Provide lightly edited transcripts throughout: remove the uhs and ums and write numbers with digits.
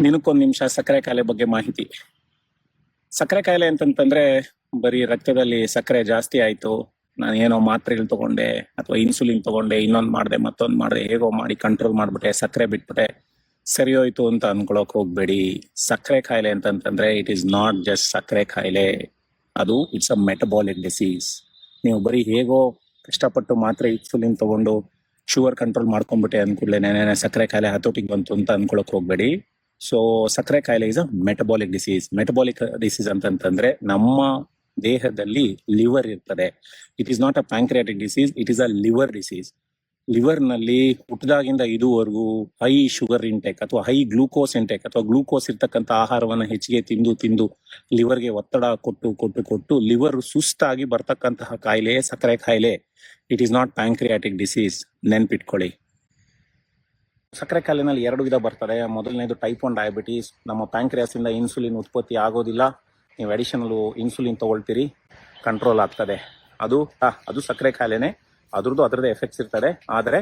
ದಿನಕ್ಕೊಂದು ನಿಮಿಷ ಸಕ್ಕರೆ ಕಾಯಿಲೆ ಬಗ್ಗೆ ಮಾಹಿತಿ. ಸಕ್ಕರೆ ಕಾಯಿಲೆ ಅಂತಂತಂದ್ರೆ ಬರೀ ರಕ್ತದಲ್ಲಿ ಸಕ್ಕರೆ ಜಾಸ್ತಿ ಆಯ್ತು, ನಾನು ಏನೋ ಮಾತ್ರೆಗಳು ತಗೊಂಡೆ ಅಥವಾ ಇನ್ಸುಲಿನ್ ತಗೊಂಡೆ, ಇನ್ನೊಂದ್ ಮಾಡಿದೆ ಮತ್ತೊಂದ್ ಮಾಡಿದೆ, ಹೇಗೋ ಮಾಡಿ ಕಂಟ್ರೋಲ್ ಮಾಡ್ಬಿಟ್ಟೆ, ಸಕ್ಕರೆ ಬಿಟ್ಬಿಟ್ಟೆ, ಸರಿ ಹೋಯ್ತು ಅಂತ ಅನ್ಕೊಳಕ್ ಹೋಗ್ಬೇಡಿ. ಸಕ್ಕರೆ ಕಾಯಿಲೆ ಅಂತಂತಂದ್ರೆ ಇಟ್ ಈಸ್ ನಾಟ್ ಜಸ್ಟ್ ಸಕ್ಕರೆ ಕಾಯಿಲೆ, ಅದು ಇಟ್ಸ್ ಅ ಮೆಟಬಾಲಿಕ್ ಡಿಸೀಸ್. ನೀವು ಬರೀ ಹೇಗೋ ಕಷ್ಟಪಟ್ಟು ಮಾತ್ರೆ ಇನ್ಸುಲಿನ್ ತಗೊಂಡು ಶುಗರ್ ಕಂಟ್ರೋಲ್ ಮಾಡ್ಕೊಂಡ್ಬಿಟ್ಟೆ ಅನ್ಕೂಡ್ಲೆ ಸಕ್ಕರೆ ಕಾಯಿಲೆ ಹತೋಟಿಗೆ ಬಂತು ಅಂತ ಅನ್ಕೊಳಕ್ ಹೋಗ್ಬೇಡಿ. ಸೊ ಸಕ್ಕರೆ ಕಾಯಿಲೆ is a metabolic disease. Metabolic disease ಅಂತಂತಂದ್ರೆ ನಮ್ಮ ದೇಹದಲ್ಲಿ ಲಿವರ್ ಇರ್ತದೆ. It is not a pancreatic disease, it is a liver disease. Liver ನಲ್ಲಿ ಹುಟ್ಟದಾಗಿಂದ ಇದುವರೆಗೂ ಹೈ ಶುಗರ್ ಇಂಟೇಕ್ ಅಥವಾ ಹೈ ಗ್ಲೂಕೋಸ್ ಇಂಟೇಕ್ ಅಥವಾ ಗ್ಲೂಕೋಸ್ ಇರ್ತಕ್ಕಂಥ ಆಹಾರವನ್ನು ಹೆಚ್ಚಿಗೆ ತಿಂದು ತಿಂದು ಲಿವರ್ಗೆ ಒತ್ತಡ ಕೊಟ್ಟು ಕೊಟ್ಟು ಕೊಟ್ಟು ಲಿವರ್ ಸುಸ್ತಾಗಿ ಬರ್ತಕ್ಕಂತಹ ಕಾಯಿಲೆ ಸಕ್ಕರೆ ಕಾಯಿಲೆ. It is not pancreatic disease, ನೆನ್ಪಿಟ್ಕೊಳ್ಳಿ. ಸಕ್ಕರೆ ಕಾಯಿಲೆನಲ್ಲಿ 2 ವಿಧ ಬರ್ತದೆ. ಮೊದಲನೇದು ಟೈಪ್ 1 ಡಯಾಬಿಟೀಸ್. ನಮ್ಮ ಪ್ಯಾಂಕ್ರಿಯಾಸ್ ಇಂದ ಇನ್ಸುಲಿನ್ ಉತ್ಪತ್ತಿ ಆಗೋದಿಲ್ಲ, ನೀವು ಅಡಿಷನಲ್ ಇನ್ಸುಲಿನ್ ತಗೊಳ್ತೀರಿ, ಕಂಟ್ರೋಲ್ ಆಗ್ತದೆ. ಅದು ಸಕ್ಕರೆ ಕಾಯಿಲೆನೆ, ಅದರದೇ ಎಫೆಕ್ಟ್ಸ್ ಇರ್ತದೆ. ಆದರೆ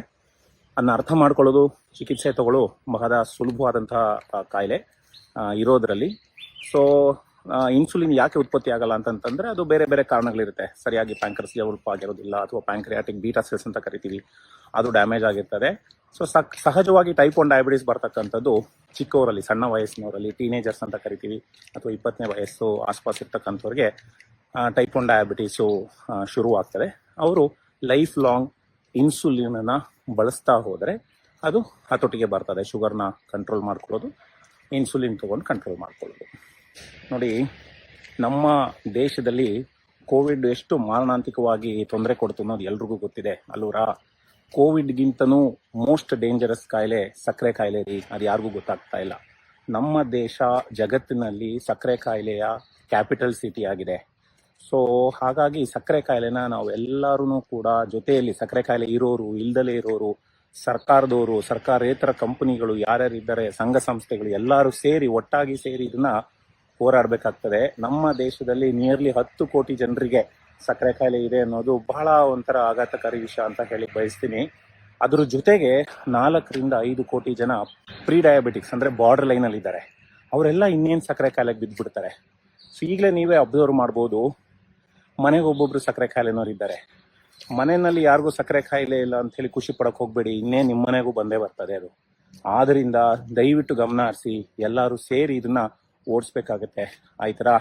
ಅದನ್ನ ಅರ್ಥ ಮಾಡ್ಕೊಳ್ಳೋದು, ಚಿಕಿತ್ಸೆ ತಗೊಳ್ಳೋ ಬಹಳ ಸುಲಭವಾದಂತಹ ಕಾಯಿಲೆ ಇರೋದ್ರಲ್ಲಿ. ಸೊ ಇನ್ಸುಲಿನ್ ಯಾಕೆ ಉತ್ಪತ್ತಿ ಆಗಲ್ಲ ಅಂತಂತಂದ್ರೆ ಅದು ಬೇರೆ ಬೇರೆ ಕಾರಣಗಳಿರುತ್ತೆ. ಸರಿಯಾಗಿ ಪ್ಯಾಂಕ್ರಸ್ ಲೆವೆಲ್ ಆಗಿರೋದಿಲ್ಲ, ಅಥವಾ ಪ್ಯಾಂಕ್ರಿಯಾಟಿಕ್ ಬೀಟಾ ಸೆಲ್ಸ್ ಅಂತ ಕರಿತೀವಿ, ಅದು ಡ್ಯಾಮೇಜ್ ಆಗಿರ್ತದೆ. ಸೊ ಸಹಜವಾಗಿ ಟೈಪ್ 1 ಡಯಾಬಿಟೀಸ್ ಬರ್ತಕ್ಕಂಥದ್ದು ಚಿಕ್ಕವರಲ್ಲಿ, ಸಣ್ಣ ವಯಸ್ಸಿನವರಲ್ಲಿ, ಟೀನೇಜರ್ಸ್ ಅಂತ ಕರಿತೀವಿ, ಅಥವಾ 20ನೇ ವಯಸ್ಸು ಆಸ್ಪಾಸ್ ಇರ್ತಕ್ಕಂಥವ್ರಿಗೆ ಟೈಪ್ 1 ಡಯಾಬಿಟೀಸು ಶುರು ಆಗ್ತದೆ. ಅವರು ಲೈಫ್ ಲಾಂಗ್ ಇನ್ಸುಲಿನ್ ಅನ್ನ ಬಳಸ್ತಾ ಹೋದರೆ ಅದು ಹತೋಟಿಗೆ ಬರ್ತದೆ. ಶುಗರ್ನ ಕಂಟ್ರೋಲ್ ಮಾಡ್ಕೊಳ್ಳೋದು, ಇನ್ಸುಲಿನ್ ತಗೊಂಡು ಕಂಟ್ರೋಲ್ ಮಾಡ್ಕೊಳ್ಳೋದು. ನೋಡಿ, ನಮ್ಮ ದೇಶದಲ್ಲಿ ಕೋವಿಡ್ ಎಷ್ಟು ಮಾರಣಾಂತಿಕವಾಗಿ ತೊಂದರೆ ಕೊಡ್ತು ಅನ್ನೋದು ಎಲ್ರಿಗೂ ಗೊತ್ತಿದೆ ಅಲ್ಲೂರಾ. ಕೋವಿಡ್ಗಿಂತನೂ ಮೋಸ್ಟ್ ಡೇಂಜರಸ್ ಕಾಯಿಲೆ ಸಕ್ಕರೆ ಕಾಯಿಲೆ ರೀ. ಅದು ಯಾರಿಗೂ ಗೊತ್ತಾಗ್ತಾ ಇಲ್ಲ. ನಮ್ಮ ದೇಶ ಜಗತ್ತಿನಲ್ಲಿ ಸಕ್ಕರೆ ಕಾಯಿಲೆಯ ಕ್ಯಾಪಿಟಲ್ ಸಿಟಿ ಆಗಿದೆ. ಸೊ ಹಾಗಾಗಿ ಸಕ್ಕರೆ ಕಾಯಿಲೆನ ನಾವು ಎಲ್ಲರೂ ಕೂಡ ಜೊತೆಯಲ್ಲಿ, ಸಕ್ಕರೆ ಕಾಯಿಲೆ ಇರೋರು ಇಲ್ದಲೇ ಇರೋರು, ಸರ್ಕಾರದವರು, ಸರ್ಕಾರೇತರ ಕಂಪನಿಗಳು ಯಾರ್ಯಾರಿದ್ದಾರೆ, ಸಂಘ ಸಂಸ್ಥೆಗಳು ಎಲ್ಲರೂ ಸೇರಿ ಒಟ್ಟಾಗಿ ಸೇರಿ ಇದನ್ನ ಹೋರಾಡಬೇಕಾಗ್ತದೆ. ನಮ್ಮ ದೇಶದಲ್ಲಿ ನಿಯರ್ಲಿ 10 ಕೋಟಿ ಜನರಿಗೆ ಸಕ್ಕರೆ ಕಾಯಿಲೆ ಇದೆ ಅನ್ನೋದು ಬಹಳ ಒಂಥರ ಆಘಾತಕಾರಿ ವಿಷಯ ಅಂತ ಹೇಳಿ ಬಯಸ್ತೀನಿ. ಅದ್ರ ಜೊತೆಗೆ 4 ರಿಂದ 5 ಕೋಟಿ ಜನ ಪ್ರೀ ಡಯಾಬಿಟಿಕ್ಸ್ ಅಂದ್ರೆ ಬಾರ್ಡರ್ ಲೈನ್ ಅಲ್ಲಿ ಇದ್ದಾರೆ. ಅವರೆಲ್ಲ ಇನ್ನೇನು ಸಕ್ಕರೆ ಕಾಯಿಲೆಗೆ ಬಿದ್ದ್ಬಿಡ್ತಾರೆ. ಸೊ ಈಗಲೇ ನೀವೇ ಅಬ್ಸರ್ವ್ ಮಾಡ್ಬೋದು, ಮನೆಗೆ ಒಬ್ಬೊಬ್ರು ಸಕ್ಕರೆ ಕಾಯಿಲೆನವ್ರು ಇದ್ದಾರೆ. ಮನೆಯಲ್ಲಿ ಯಾರಿಗೂ ಸಕ್ಕರೆ ಕಾಯಿಲೆ ಇಲ್ಲ ಅಂತ ಹೇಳಿ ಖುಷಿ ಪಡಕ್ ಹೋಗ್ಬೇಡಿ, ಇನ್ನೇ ನಿಮ್ಮ ಮನೆಗೂ ಬಂದೇ ಬರ್ತದೆ ಅದು. ಆದ್ರಿಂದ ದಯವಿಟ್ಟು ಗಮನ ಹರಿಸಿ, ಎಲ್ಲರೂ ಸೇರಿ ಇದನ್ನ ಓಡಿಸ್ಬೇಕಾಗತ್ತೆ. ಆಯ್ತರಾ?